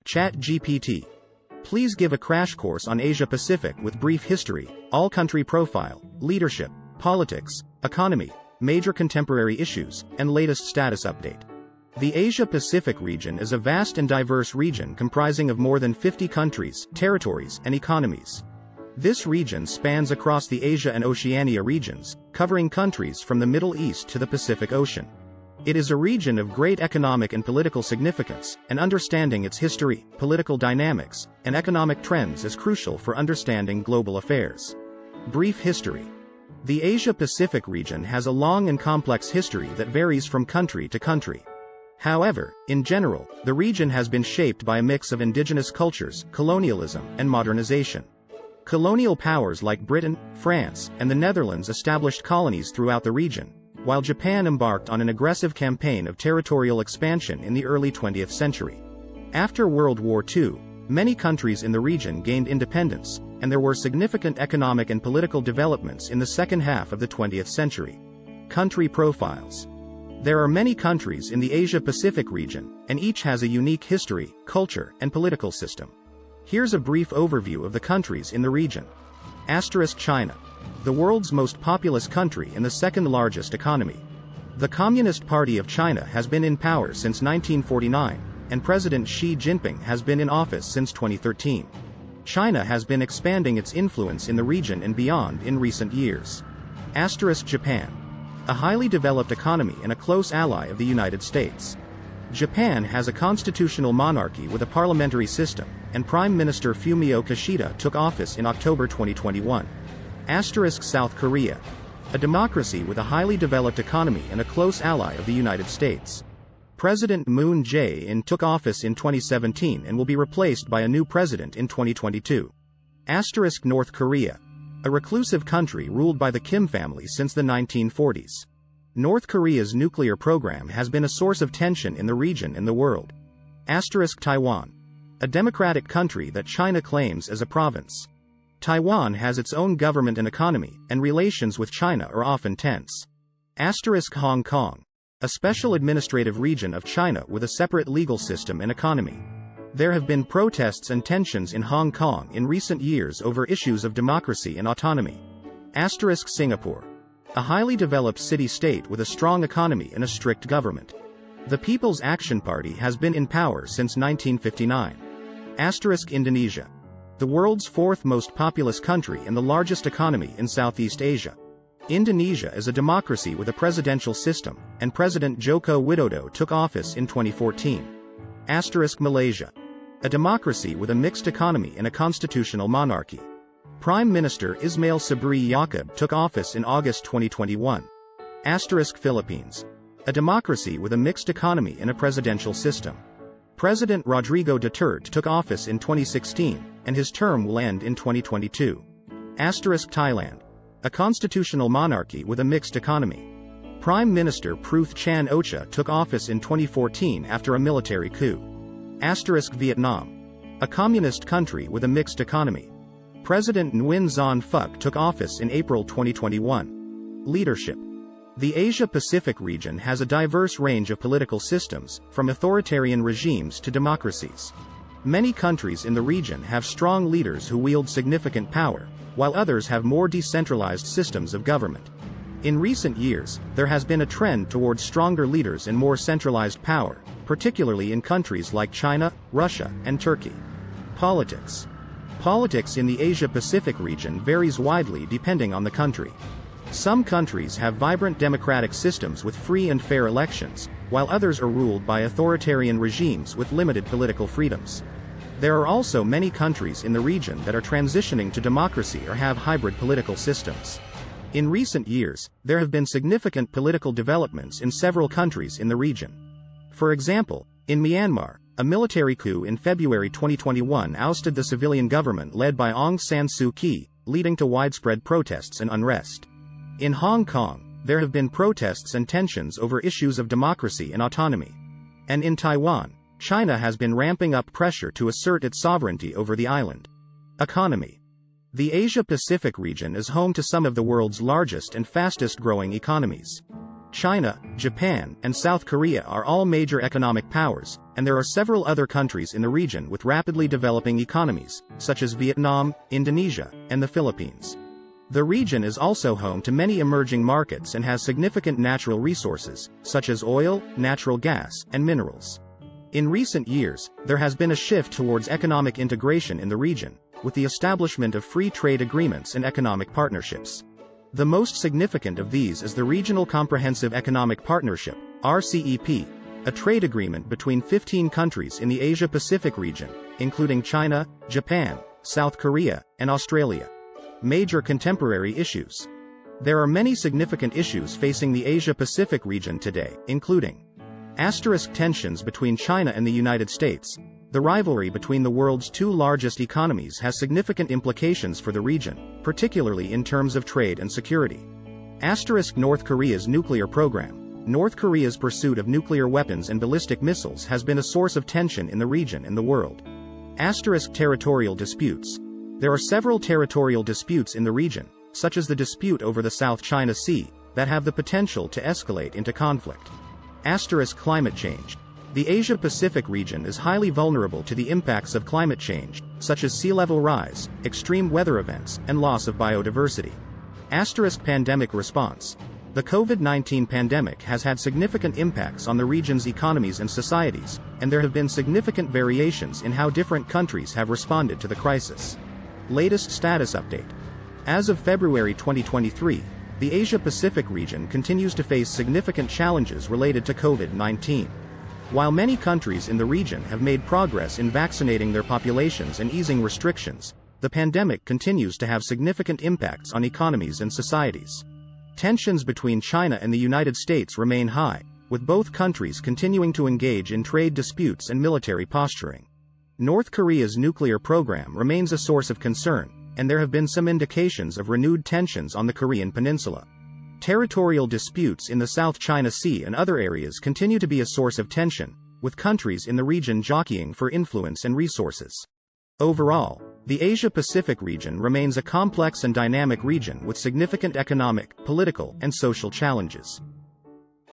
ChatGPT. Please give a crash course on Asia Pacific with brief history, all-country profile, leadership, politics, economy, major contemporary issues, and latest status update. The Asia-Pacific region is a vast and diverse region comprising of more than 50 countries, territories, and economies. This region spans across the Asia and Oceania regions, covering countries from the Middle East to the Pacific Ocean. It is a region of great economic and political significance, and understanding its history, political dynamics, and economic trends is crucial for understanding global affairs. Brief history. The Asia-Pacific region has a long and complex history that varies from country to country. However, in general, the region has been shaped by a mix of indigenous cultures, colonialism, and modernization. Colonial powers like Britain, France, and the Netherlands established colonies throughout the region, while Japan embarked on an aggressive campaign of territorial expansion in the early 20th century. After World War II, many countries in the region gained independence, and there were significant economic and political developments in the second half of the 20th century. Country profiles. There are many countries in the Asia-Pacific region, and each has a unique history, culture, and political system. Here's a brief overview of the countries in the region. China. The world's most populous country and the second largest economy. The Communist Party of China has been in power since 1949, and President Xi Jinping has been in office since 2013. China has been expanding its influence in the region and beyond in recent years. Japan. A highly developed economy and a close ally of the United States. Japan has a constitutional monarchy with a parliamentary system, and Prime Minister Fumio Kishida took office in October 2021. South Korea. A democracy with a highly developed economy and a close ally of the United States. President Moon Jae-in took office in 2017 and will be replaced by a new president in 2022. North Korea. A reclusive country ruled by the Kim family since the 1940s. North Korea's nuclear program has been a source of tension in the region and the world. Taiwan. A democratic country that China claims as a province. Taiwan has its own government and economy, and relations with China are often tense. Hong Kong. A special administrative region of China with a separate legal system and economy. There have been protests and tensions in Hong Kong in recent years over issues of democracy and autonomy. Singapore. A highly developed city-state with a strong economy and a strict government. The People's Action Party has been in power since 1959. Indonesia. The world's fourth most populous country and the largest economy in Southeast Asia. Indonesia is a democracy with a presidential system, and President Joko Widodo took office in 2014. Malaysia. A democracy with a mixed economy and a constitutional monarchy. Prime Minister Ismail Sabri Yaakob took office in August 2021. Philippines. A democracy with a mixed economy and a presidential system. President Rodrigo Duterte took office in 2016, and his term will end in 2022. Thailand. A constitutional monarchy with a mixed economy. Prime Minister Prayut Chan-o-cha took office in 2014 after a military coup. Vietnam. A communist country with a mixed economy. President Nguyen Xuan Phuc took office in April 2021. Leadership. The Asia-Pacific region has a diverse range of political systems, from authoritarian regimes to democracies. Many countries in the region have strong leaders who wield significant power, while others have more decentralized systems of government. In recent years, there has been a trend towards stronger leaders and more centralized power, particularly in countries like China, Russia, and Turkey. Politics. Politics in the Asia-Pacific region varies widely depending on the country. Some countries have vibrant democratic systems with free and fair elections, while others are ruled by authoritarian regimes with limited political freedoms. There are also many countries in the region that are transitioning to democracy or have hybrid political systems. In recent years, there have been significant political developments in several countries in the region. For example, in Myanmar, a military coup in February 2021 ousted the civilian government led by Aung San Suu Kyi, leading to widespread protests and unrest. In Hong Kong, there have been protests and tensions over issues of democracy and autonomy. And in Taiwan, China has been ramping up pressure to assert its sovereignty over the island. Economy. The Asia-Pacific region is home to some of the world's largest and fastest-growing economies. China, Japan, and South Korea are all major economic powers, and there are several other countries in the region with rapidly developing economies, such as Vietnam, Indonesia, and the Philippines. The region is also home to many emerging markets and has significant natural resources, such as oil, natural gas, and minerals. In recent years, there has been a shift towards economic integration in the region, with the establishment of free trade agreements and economic partnerships. The most significant of these is the Regional Comprehensive Economic Partnership, RCEP, a trade agreement between 15 countries in the Asia-Pacific region, including China, Japan, South Korea, and Australia. Major contemporary issues. There are many significant issues facing the Asia-Pacific region today, including tensions between China and the United States. The rivalry between the world's two largest economies has significant implications for the region, particularly in terms of trade and security. North Korea's nuclear program. North Korea's pursuit of nuclear weapons and ballistic missiles has been a source of tension in the region and the world. Territorial disputes. There are several territorial disputes in the region, such as the dispute over the South China Sea, that have the potential to escalate into conflict. Climate change. The Asia-Pacific region is highly vulnerable to the impacts of climate change, such as sea level rise, extreme weather events, and loss of biodiversity. Pandemic response. The COVID-19 pandemic has had significant impacts on the region's economies and societies, and there have been significant variations in how different countries have responded to the crisis. Latest status update. As of February 2023, the Asia-Pacific region continues to face significant challenges related to COVID-19. While many countries in the region have made progress in vaccinating their populations and easing restrictions, the pandemic continues to have significant impacts on economies and societies. Tensions between China and the United States remain high, with both countries continuing to engage in trade disputes and military posturing. North Korea's nuclear program remains a source of concern, and there have been some indications of renewed tensions on the Korean peninsula. Territorial disputes in the South China Sea and other areas continue to be a source of tension, with countries in the region jockeying for influence and resources. Overall, the Asia-Pacific region remains a complex and dynamic region with significant economic, political, and social challenges.